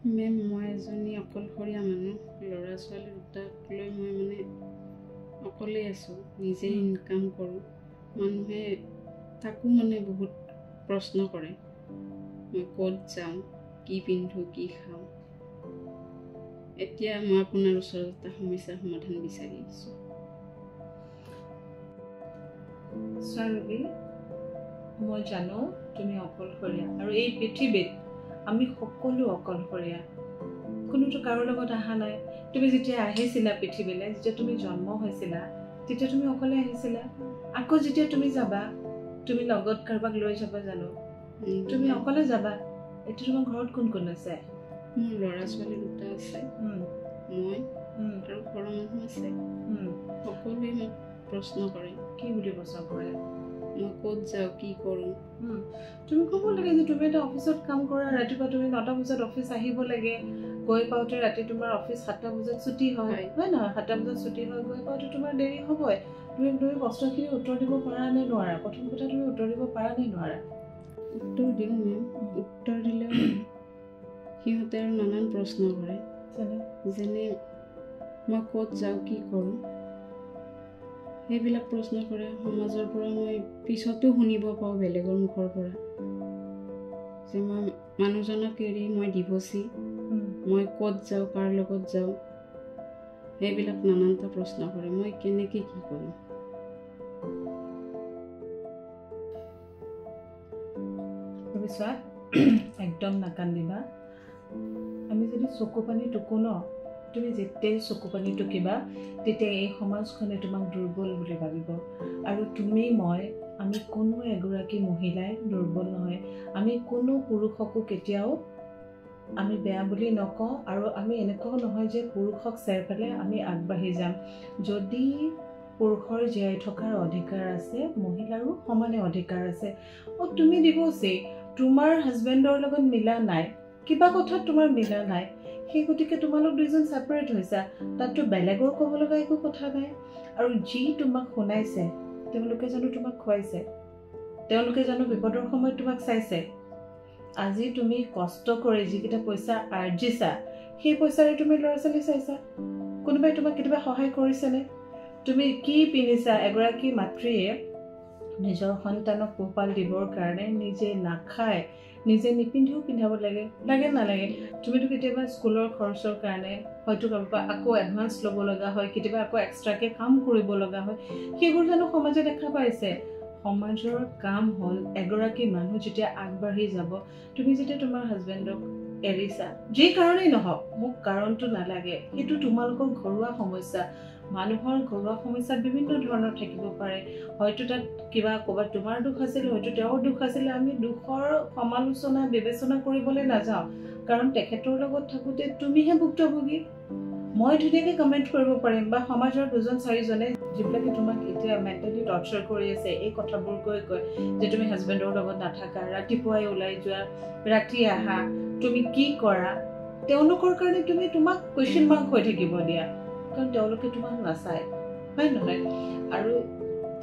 Ma'am মই এজনী অকলশৰীয়া মানুহ, ল'ৰা ছোৱালী দুটাক লৈ মই মানে অকলেই আছোঁ, নিজেই ইনকাম কৰোঁ। মানুহে তাকো মানে বহুত প্ৰশ্ন কৰে, মই ক'ত যাওঁ, কি পিন্ধোঁ, কি খাওঁ। এতিয়া মই আপোনাৰ ওচৰত এটা সমস্যাৰ সমাধান বিচাৰি আছোঁ। ৰবি, মই জানো তুমি অকলশৰীয়া, আৰু এই পৃথিৱীত আমি সকলো অকলশৰীয়া। কোনোতো কাৰো লগত অহা নাই। তুমি যেতিয়া আহিছিলা পৃথিৱীলৈ, যেতিয়া তুমি জন্ম হৈছিলা, তেতিয়া তুমি অকলে আহিছিলা। আকৌ যেতিয়া তুমি যাবা, তুমি লগত কাৰোবাক লৈ যাবা জানো? তুমি অকলে যাবা। এতিয়া তোমাৰ ঘৰত কোন কোন আছে? মোৰ ল'ৰা ছোৱালী দুটা আছে, মই আৰু ঘৰৰ মানুহ আছে। সকলোৱে মোক প্ৰশ্ন কৰে। কি বুলি প্ৰশ্ন কৰে? মই ক'ত যাওঁ, কি কৰোঁ। তুমি ক'ব লাগে যে তুমি এটা অফিচত কাম কৰা, ৰাতিপুৱা তুমি 9টা বজাত অফিচ আহিব লাগে, গৈ পাওঁতে ৰাতি তোমাৰ অফিচ 7টা বজাত ছুটি হয় নহয়? 7টা বজাত ছুটি হয়, গৈ পাওঁতে তোমাৰ দেৰি হ'বই। তুমি প্ৰশ্নখিনি উত্তৰ দিব পাৰা নে নোৱাৰা? প্ৰথম কথা, তুমি উত্তৰ দিব পাৰা নে নোৱাৰা? উত্তৰ দিওঁ মেম। উত্তৰ দিলেও সিহঁতে আৰু নানান প্ৰশ্ন কৰে, যেনে মই ক'ত যাওঁ, কি কৰোঁ, সেইবিলাক প্ৰশ্ন কৰে। সমাজৰ পৰা মই পিছতো শুনিব পাওঁ বেলেগৰ মুখৰ পৰা যে মই মানুহজনক এৰি মই ডিভ'ৰ্চী, মই ক'ত যাওঁ, কাৰ লগত যাওঁ, সেইবিলাক নানানটা প্ৰশ্ন কৰে। মই কেনেকৈ কি কৰোঁ? চোৱা, একদম নাকান্দিবা। আমি যদি চকু পানী টুকো ন, তুমি যেতিয়াই চকু পানী টুকিবা, তেতিয়া এই সমাজখনে তোমাক দুৰ্বল বুলি ভাবিব। আৰু তুমি, আমি কোনো এগৰাকী মহিলাই দুৰ্বল নহয়। আমি কোনো পুৰুষকো কেতিয়াও আমি বেয়া বুলি নকওঁ, আৰু আমি এনেকুৱাও নহয় যে পুৰুষক চেৰ পেলাই আমি আগবাঢ়ি যাম। যদি পুৰুষৰ জীয়াই থকাৰ অধিকাৰ আছে, মহিলাৰো সমানে অধিকাৰ আছে। তুমি ডিভ'ৰ্চী, তোমাৰ হাজবেণ্ডৰ লগত মিলা নাই, কিবা কথাত তোমাৰ মিলা নাই, সেই গতিকে তোমালোক দুইজন ছেপাৰেট হৈছা। তাততো বেলেগৰ ক'ব লগা একো কথা নাই। আৰু যি তোমাক শুনাইছে, তেওঁলোকে জানো তোমাক খুৱাইছে? তেওঁলোকে জানো বিপদৰ সময়ত তোমাক চাইছে? আজি তুমি কষ্ট কৰি যিকেইটা পইচা আৰ্জিছা, সেই পইচাৰে তুমি ল'ৰা ছোৱালী চাইছা? কোনোবাই তোমাক কেতিয়াবা সহায় কৰিছেনে? তুমি কি পিন্ধিছা? এগৰাকী মাতৃয়ে নিজৰ সন্তানক পোহপাল দিবৰ কাৰণে নিজে নাখায়, নিজে নিপিন্ধিও পিন্ধাব লাগে নালাগে? তুমিতো কেতিয়াবা স্কুলৰ খৰচৰ কাৰণে হয়তো কাৰোবাৰ আকৌ এডভান্স ল'ব লগা হয়, কেতিয়াবা আকৌ এক্সট্ৰাকৈ কাম কৰিব লগা হয়। সেইবোৰ জানো সমাজে দেখা পাইছে? সমাজৰ কাম হ'ল এগৰাকী মানুহ যেতিয়া আগবাঢ়ি যাব, তুমি যেতিয়া তোমাৰ হাজবেণ্ডক এৰিছা, যি কাৰণেই নহওক, মোক কাৰণটো নালাগে, সেইটো তোমালোকৰ ঘৰুৱা সমস্যা। মানুহৰ ঘৰুৱা সমস্যা বিভিন্ন ধৰণৰ থাকিব পাৰে। হয়তো তাত কিবা ক'ৰবাত তোমাৰ দুখ আছিল, হয়তো তেওঁৰ দুখ আছিলে। আমি দুখৰ সমালোচনা বিবেচনা কৰিবলৈ নাযাওঁ, কাৰণ তেখেতৰ লগত থাকোঁতে তুমিহে ভুক্তভোগী। মই ধুনীয়াকৈ কমেণ্ট কৰিব পাৰিম, বা সমাজৰ 2-4জনে যিবিলাকে তোমাক এতিয়া মেণ্টেলি টৰ্চাৰ কৰি আছে, এই কথাবোৰ কৈ যে তুমি হাজবেণ্ডৰ লগত নাথাকা, ৰাতিপুৱাই ওলাই যোৱা, ৰাতি আহা, তুমি কি কৰা, তেওঁলোকৰ কাৰণে তোমাক কুৱেশ্যন মাৰ্ক হৈ থাকিব দিয়া, কাৰণ তেওঁলোকে তোমাক নাচায়, হয় নহয়? আৰু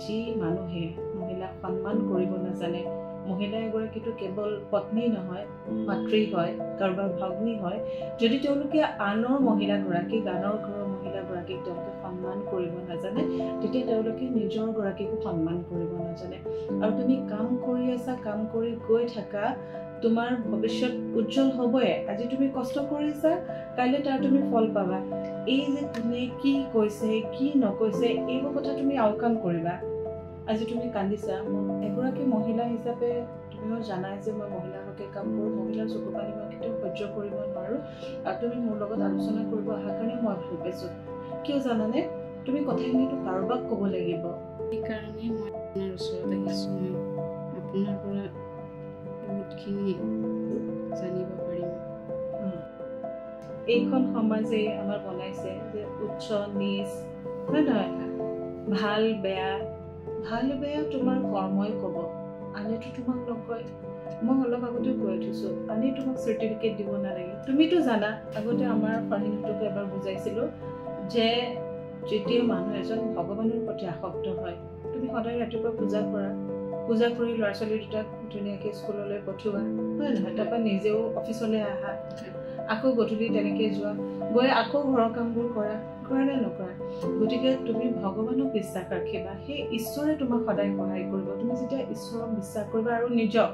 যি মানুহে মহিলাক সন্মান কৰিব নাজানে, মহিলা এগৰাকীটো কেৱল পত্নী নহয়, মাতৃ হয়, কাৰোবাৰ ভগ্নী হয়। যদি তেওঁলোকে আনৰ মহিলাগৰাকীক, আনৰ ঘৰৰ মহিলাগৰাকীক তেওঁলোকে সন্মান কৰিব নাজানে, তেতিয়া তেওঁলোকে নিজৰ গৰাকীকো সন্মান কৰিব নাজানে। আৰু তুমি কাম কৰি আছা, কাম কৰি গৈ থাকা, তোমাৰ ভৱিষ্যত উজ্জ্বল হ'বই। আজি তুমি কষ্ট কৰিছা, কাইলৈ তাৰ তুমি ফল পাবা। এই যে কোনে কি কৈছে, কি নকৈছে, এইবোৰ কথা তুমি আওকাণ কৰিবা। আজি তুমি কান্দিছা, এগৰাকী মহিলা হিচাপে তুমিও জানাই যে মই মহিলাৰ হকে কাম কৰোঁ, মহিলাৰ চকু পানী মই কেতিয়াও সহ্য কৰিব নোৱাৰোঁ। আৰু তুমি মোৰ লগত আলোচনা কৰিব অহাৰ কাৰণে মই ভাল পাইছোঁ। কিয় জানানে? তুমি কথাখিনিতো কাৰোবাক ক'ব লাগিব। সেইকাৰণে মই আপোনাৰ ওচৰত আহিছোঁ। মই আপোনাৰ পৰা বহুতখিনি জানিব পাৰিম। এইখন সমাজে আমাৰ বনাইছে যে উচ্চ নিচ, হয় নহয়? ভাল বেয়া তোমাৰ কৰ্মই ক'ব, আনেতো তোমাক নকয়। মই অলপ আগতে কৈ থৈছোঁ, আনে তোমাক চাৰ্টিফিকেট দিব নালাগে। তুমিতো জানা, আগতে আমাৰ ফাৰহিনহঁতক এবাৰ বুজাইছিলোঁ যে যেতিয়া মানুহ এজন ভগৱানৰ প্ৰতি আসক্ত হয়, তুমি সদায় ৰাতিপুৱা পূজা কৰা, পূজা কৰি ল'ৰা ছোৱালী দুটাক ধুনীয়াকৈ স্কুললৈ পঠিওৱা, হয় নহয়? তাৰপৰা নিজেও অফিচলৈ আহা, আকৌ গধূলি তেনেকৈ যোৱা, গৈ আকৌ ঘৰৰ কামবোৰ কৰা নে নকৰা? গতিকে তুমি ভগৱানক বিশ্বাস ৰাখিবা, সেই ঈশ্বৰে তোমাক সদায় সহায় কৰিব। তুমি যেতিয়া ঈশ্বৰক বিশ্বাস কৰিবা আৰু নিজক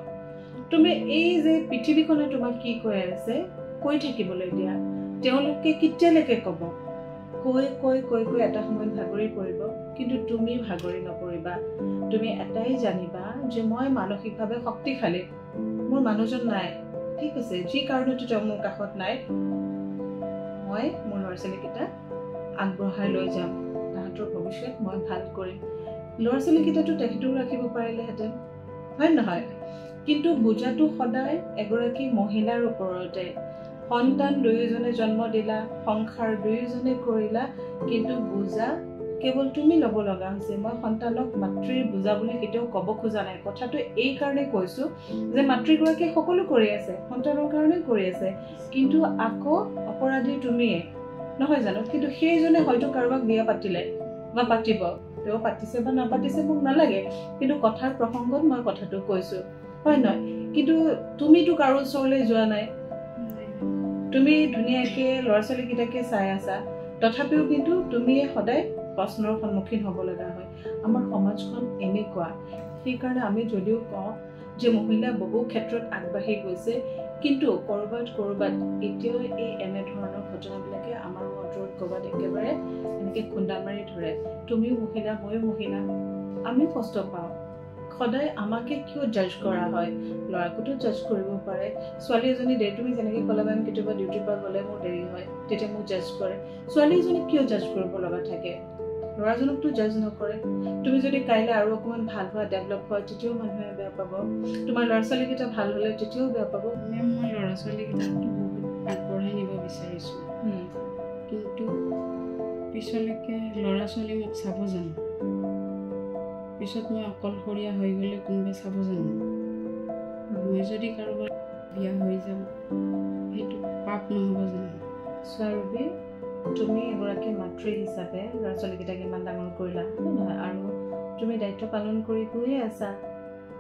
তুমি এই যে পৃথিৱীখনে তোমাক কি কৈ আছে কৈ থাকিবলৈ দিয়া, তেওঁলোকে কেতিয়ালৈকে ক'ব, কৈ কৈ কৈ কৈ এটা সময়ত ভাগৰি পৰিব, কিন্তু তুমি ভাগৰি নপৰিবা। তুমি এটাই জানিবা যে মই মানসিকভাৱে শক্তিশালী, মোৰ মানুহজন নাই, ঠিক আছে, যি কাৰণতে তেওঁ মোৰ কাষত নাই, মই মোৰ ল'ৰা ছোৱালীকেইটা আগবঢ়াই লৈ যাম, তাহাঁতৰ ভৱিষ্যত মই ভাল কৰিম। ল'ৰা ছোৱালীকেইটাতো তেখেতেও ৰাখিব পাৰিলেহেঁতেন, হয় নহয়? কিন্তু বোজাটো সদায় এগৰাকী মহিলাৰ ওপৰতে। সন্তান দুয়োজনে জন্ম দিলা, সংসাৰ দুয়োজনে কৰিলা, কিন্তু বোজা কেৱল তুমি ল'ব লগা হৈছে। মই সন্তানক মাতৃৰ বোজা বুলি কেতিয়াও ক'ব খোজা নাই। কথাটো এই কাৰণে কৈছোঁ যে মাতৃগৰাকীয়ে সকলো কৰি আছে, সন্তানৰ কাৰণে কৰি আছে, কিন্তু আকৌ অপৰাধী তুমিয়ে, নহয় জানো? কিন্তু সেইজনে হয়তো কাৰোবাক বিয়া পাতিলে বা পাতিব, তেওঁ পাতিছে বা নাপাতিছে মোক নালাগে, কিন্তু কথাৰ প্ৰসংগত মই কথাটো কৈছোঁ, হয় নহয়? কিন্তু তুমিতো কাৰো ওচৰলৈ যোৱা নাই, তুমি ধুনীয়াকৈ ল'ৰা ছোৱালীকেইটাকে চাই আছা, তথাপিও কিন্তু তুমিয়ে সদায় প্ৰশ্নৰ সন্মুখীন হ'ব লগা হয়। আমাৰ সমাজখন এনেকুৱা, সেইকাৰণে আমি যদিও কওঁ যে মহিলা বহু ক্ষেত্ৰত আগবাঢ়ি গৈছে, কিন্তু ক'ৰবাত এতিয়াও এই এনেধৰণৰ ঘটনাবিলাকে আমাৰ অন্তৰত ক'ৰবাত একেবাৰে এনেকৈ খুন্দা মাৰি ধৰে। তুমিও মহিলা, ময়ো মহিলা, আমিও কষ্ট পাওঁ। সদায় আমাকে কিয় জাজ কৰা হয়? ল'ৰাকোতো জাজ কৰিব পাৰে। ছোৱালী এজনী দেৰি, তুমি যেনেকৈ ক'লা মেম, কেতিয়াবা ডিউটিৰ পৰা গ'লে মোৰ দেৰি হয়, তেতিয়া মোক জাজ কৰে। ছোৱালী এজনীক কিয় জাজ কৰিব লগা থাকে? ল'ৰাজনকতো জাজ নকৰে। তুমি যদি কাইলৈ আৰু অকণমান ভাল হোৱা, ডেভেলপ হয়, তেতিয়াও মানুহে বেয়া পাব। তোমাৰ ল'ৰা ছোৱালীকেইটা ভাল হ'লে তেতিয়াও বেয়া পাব। মেম, মই ল'ৰা ছোৱালীকেইটাকতো বহুত আগবঢ়াই নিব বিচাৰিছোঁ, কিন্তু পিছলৈকে ল'ৰা ছোৱালী মোক চাব জানো? পিছত মই অকলশৰীয়া হৈ গ'লে কোনোবাই চাব জানো? মই যদি কাৰোবাৰ বিয়া হৈ যাওঁ, সেইটো পাপ নহ'ব জানো? স্বৰূপী, তুমি এগৰাকী মাতৃ হিচাপে ল'ৰা ছোৱালীকেইটাক ইমান ডাঙৰ কৰিলা, হয় নহয়? আৰু তুমি দায়িত্ব পালন কৰি গৈয়ে আছা।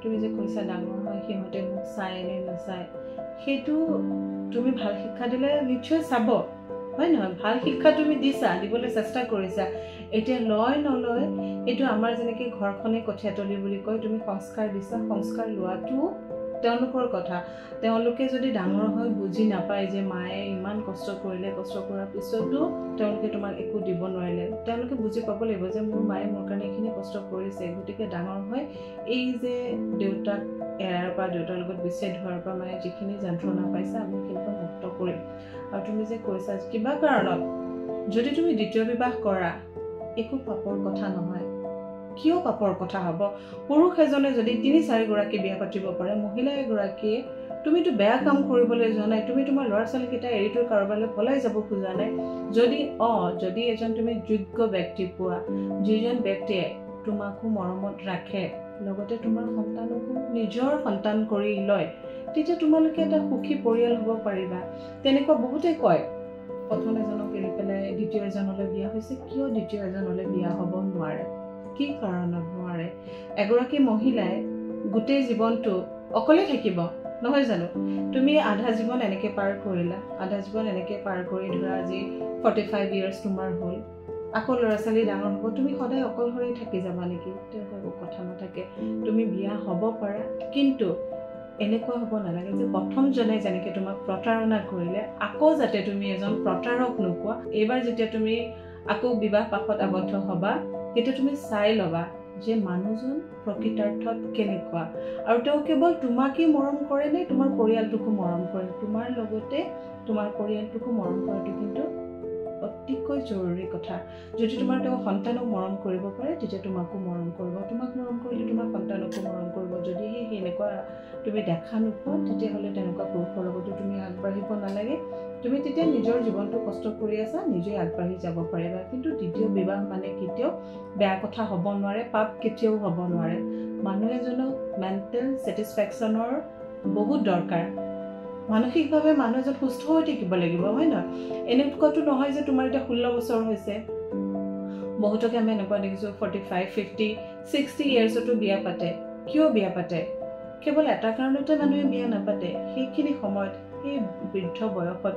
তুমি যে কৈছা ডাঙৰ হয় সিহঁতে মোক চায় নে নাচায়, সেইটো তুমি ভাল শিক্ষা দিলে নিশ্চয় চাব, হয় নহয়? ভাল শিক্ষা তুমি দিছা, দিবলৈ চেষ্টা কৰিছা। এতিয়া লয় নলয়, এইটো আমাৰ যেনেকৈ ঘৰখনে কঠীয়াতলি বুলি কয়, তুমি সংস্কাৰ দিছা, সংস্কাৰ লোৱাটো তেওঁলোকৰ কথা। তেওঁলোকে যদি ডাঙৰ হৈ বুজি নাপায় যে মায়ে ইমান কষ্ট কৰিলে, কষ্ট কৰাৰ পিছতো তেওঁলোকে তোমাক একো দিব নোৱাৰিলে, তেওঁলোকে বুজি পাব লাগিব যে মোৰ মায়ে মোৰ কাৰণে এইখিনি কষ্ট কৰিছে, গতিকে ডাঙৰ হৈ এই যে দেউতাক এৰাৰ পৰা, দেউতাৰ লগত বিচ্ছেদ হোৱাৰ পৰা মায়ে যিখিনি যন্ত্ৰণা পাইছে, আমি সেইখিনিৰ পৰা মুক্ত কৰিম। আৰু তুমি যে কৈছা কিবা কাৰণত যদি তুমি দ্বিতীয় বিবাহ কৰা, একো পাপৰ কথা নহয়। কিয় পাপৰ কথা হ'ব? পুৰুষ এজনে যদি ৩-৪ গৰাকী বিয়া পাতিব পাৰে, মহিলা এগৰাকীয়ে, তুমিতো বেয়া কাম কৰিবলৈ যোৱা নাই, তুমি তোমাৰ ল'ৰা ছোৱালীকেইটা এৰি থৈ কাৰোবালৈ পলাই যাব খোজা নাই। যদি এজন তুমি যোগ্য ব্যক্তি পোৱা, যিজন ব্যক্তিয়ে তোমাকো মৰমত ৰাখে, লগতে তোমাৰ সন্তানকো নিজৰ সন্তান কৰি লয়, তেতিয়া তোমালোকে এটা সুখী পৰিয়াল হ'ব পাৰিবা। তেনেকুৱা বহুতে কয়, প্ৰথম এজনক এৰি পেলাই দ্বিতীয় এজনলৈ বিয়া হৈছে, কিয় দ্বিতীয় এজনলৈ বিয়া হ'ব নোৱাৰে? কি কাৰণত নোৱাৰে? এগৰাকী মহিলাই গোটেই জীৱনটো অকলে থাকিব, নহয় জানো? তুমি আধা জীৱন এনেকৈ পাৰ কৰিলা, আধা জীৱন এনেকৈ পাৰ কৰি ধৰা আজি 45 ইয়াৰ্ছ তোমাৰ হ'ল, আকৌ ল'ৰা ছোৱালী ডাঙৰ হ'ব, তুমি সদায় অকলশৰে থাকি যাবা নেকি? তেনেকুৱা একো কথা নাথাকে। তুমি বিয়া হ'ব পাৰা, কিন্তু এনেকুৱা হ'ব নালাগে যে প্ৰথমজনে যেনেকৈ তোমাক প্ৰতাৰণা কৰিলে, আকৌ যাতে তুমি এজন প্ৰতাৰক নোপোৱা। এইবাৰ যেতিয়া তুমি আকৌ বিবাহ পাশত আবদ্ধ হ'বা, তেতিয়া তুমি চাই ল'বা যে মানুহজন প্ৰকৃতাৰ্থত কেনেকুৱা, আৰু তেওঁ কেৱল তোমাকেই মৰম কৰে নে তোমাৰ পৰিয়ালটোকো মৰম কৰে? তোমাৰ লগতে তোমাৰ পৰিয়ালটোকো মৰম কৰাটো কিন্তু অতিকৈ জৰুৰী কথা। যদি তোমাৰ তেওঁ সন্তানক মৰম কৰিব পাৰে, তেতিয়া তোমাকো মৰম কৰিব। তোমাক মৰম কৰিলে তোমাৰ সন্তানকো মৰম কৰিব। যদিহে সেনেকুৱা তুমি দেখা নোপোৱা, তেতিয়াহ'লে তেনেকুৱা পুৰুষৰ লগতো তুমি আগবাঢ়িব নালাগে। তুমি তেতিয়া নিজৰ জীৱনটো কষ্ট কৰি আছা, নিজে আগবাঢ়ি যাব পাৰিবা। কিন্তু দ্বিতীয় বিবাহ মানে কেতিয়াও বেয়া কথা হ'ব নোৱাৰে, পাপ কেতিয়াও হ'ব নোৱাৰে। মানুহ এজনক মেণ্টেল ছেটিছফেকশ্যনৰ বহুত দৰকাৰ। মানসিকভাৱে মানুহ এজন সুস্থ হৈ থাকিব লাগিব, হয় নহয়? এনেকুৱাটো নহয় যে তোমাৰ এতিয়া 16 বছৰ হৈছে। বহুতকে আমি এনেকুৱা দেখিছোঁ 45, 50, 60 ইয়াৰ্ছতো বিয়া পাতে। কিয় বিয়া পাতে? কেৱল এটা কাৰণতে মানুহে বিয়া নাপাতে, সেইখিনি সময়ত এই বৃদ্ধ বয়সত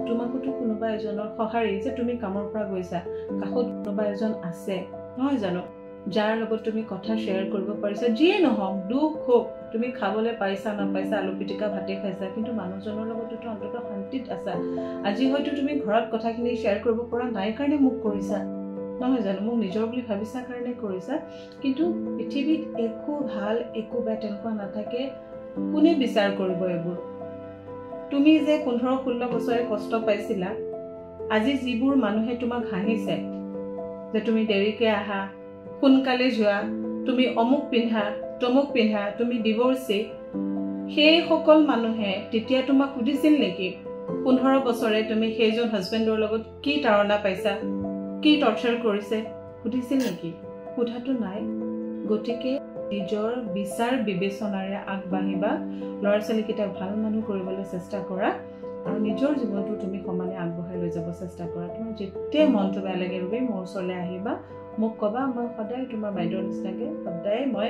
তোমাকোতো কোনোবা এজনৰ সহাৰি যে তুমি কামৰ পৰা গৈছা কাষত কোনোবা এজন আছে নহয় জানো যাৰ লগত তুমি কথা শ্বেয়াৰ কৰিব পাৰিছা যিয়ে নহওক দুখ হোক তুমি খাবলৈ পাইছা নাপাইছা আলু পিটিকা ভাতে খাইছা কিন্তু মানুহজনৰ লগততো অন্তত শান্তিত আছা আজি হয়তো তুমি ঘৰত কথাখিনি শ্বেয়াৰ কৰিব পৰা নাই কাৰণে মোক কৰিছা নহয় জানো মোক নিজৰ বুলি ভাবিছা কাৰণে কৰিছা কিন্তু পৃথিৱীত একো ভাল একো বেয়া তেনেকুৱা নাথাকে কোনে বিচাৰ কৰিব এইবোৰ তুমি যে 15-16 বছৰে কষ্ট পাইছিলা আজি যিবোৰ মানুহে তোমাক হাঁহিছে যে তুমি দেৰিকে আহা সোনকালে যোৱা তুমি অমুক পিন্ধা তমুক পিন্ধা তুমি ডিভোৰ্সী সেই সকল মানুহে তেতিয়া তোমাক সুধিছিল নেকি 15 বছৰে তুমি সেইজন হাজবেণ্ডৰ লগত কি তাৰণা পাইছা কি টৰ্চাৰ কৰিছে সুধিছিল নেকি সোধাটো নাই গতিকে নিজৰ বিচাৰ বিবেচনাৰে আগবাঢ়িবা ল'ৰা ছোৱালীকেইটাক ভাল মানুহ কৰিবলৈ চেষ্টা কৰা আৰু নিজৰ জীৱনটো তুমি সমানে আগবঢ়াই লৈ যাব চেষ্টা কৰা তোমাৰ যেতিয়া মনটো বেয়া লাগে ৰবি মোৰ ওচৰলৈ আহিবা মোক ক'বা মই সদায় তোমাৰ বাইদেউৰ নিচিনাকৈ সদায় মই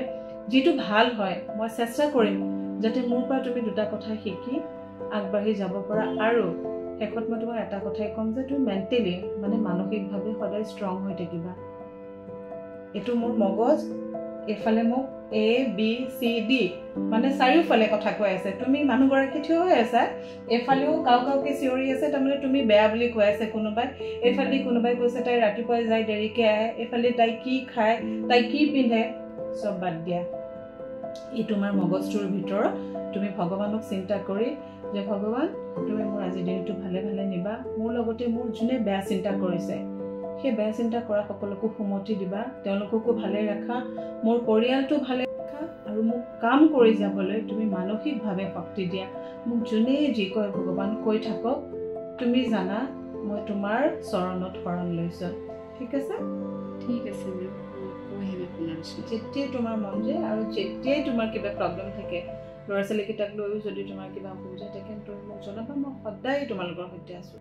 যিটো ভাল হয় মই চেষ্টা কৰিম যাতে মোৰ পৰা তুমি দুটা কথা শিকি আগবাঢ়ি যাব পৰা আৰু শেষত মই তোমাক এটা কথাই ক'ম যে তুমি মেণ্টেলি মানে মানসিকভাৱে সদায় ষ্ট্ৰং হৈ থাকিবা এইটো মোৰ মগজ এফালে মোক ABCD মানে চাৰিওফালে কথা কৈ আছে তুমি মানুহগৰাকী থিয় হৈ আছা এফালেও কাউকে চিঞৰি আছে তাৰমানে তুমি বেয়া বুলি কৈ আছে কোনোবাই এফালে কোনোবাই কৈছে তাই ৰাতিপুৱাই যায় দেৰিকে আহে এফালে তাই কি খায় তাই কি পিন্ধে সব বাদ দিয়া এই তোমাৰ মগজটোৰ ভিতৰত তুমি ভগৱানক চিন্তা কৰি যে ভগৱান তুমি মোৰ আজি দিনটো ভালে ভালে নিবা মোৰ লগতে মোৰ যোনে বেয়া চিন্তা কৰিছে সেই বেয়া চিন্তা কৰা সকলোকো সুমতি দিবা তেওঁলোককো ভালে ৰাখা মোৰ পৰিয়ালটো ভালে ৰাখা আৰু মোক কাম কৰি যাবলৈ তুমি মানসিকভাৱে শক্তি দিয়া মোক যোনে যি কয় ভগৱান কৈ থাকক তুমি জানা মই তোমাৰ চৰণত শৰণ লৈছোঁ ঠিক আছে যেতিয়াই তোমাৰ মন যায় আৰু যেতিয়াই তোমাৰ কিবা প্ৰব্লেম থাকে ল'ৰা ছোৱালীকেইটাক লৈও যদি তোমাৰ কিবা অসুবিধা থাকে তুমি মোক জনাবা মই সদায় তোমালোকৰ সৈতে আছোঁ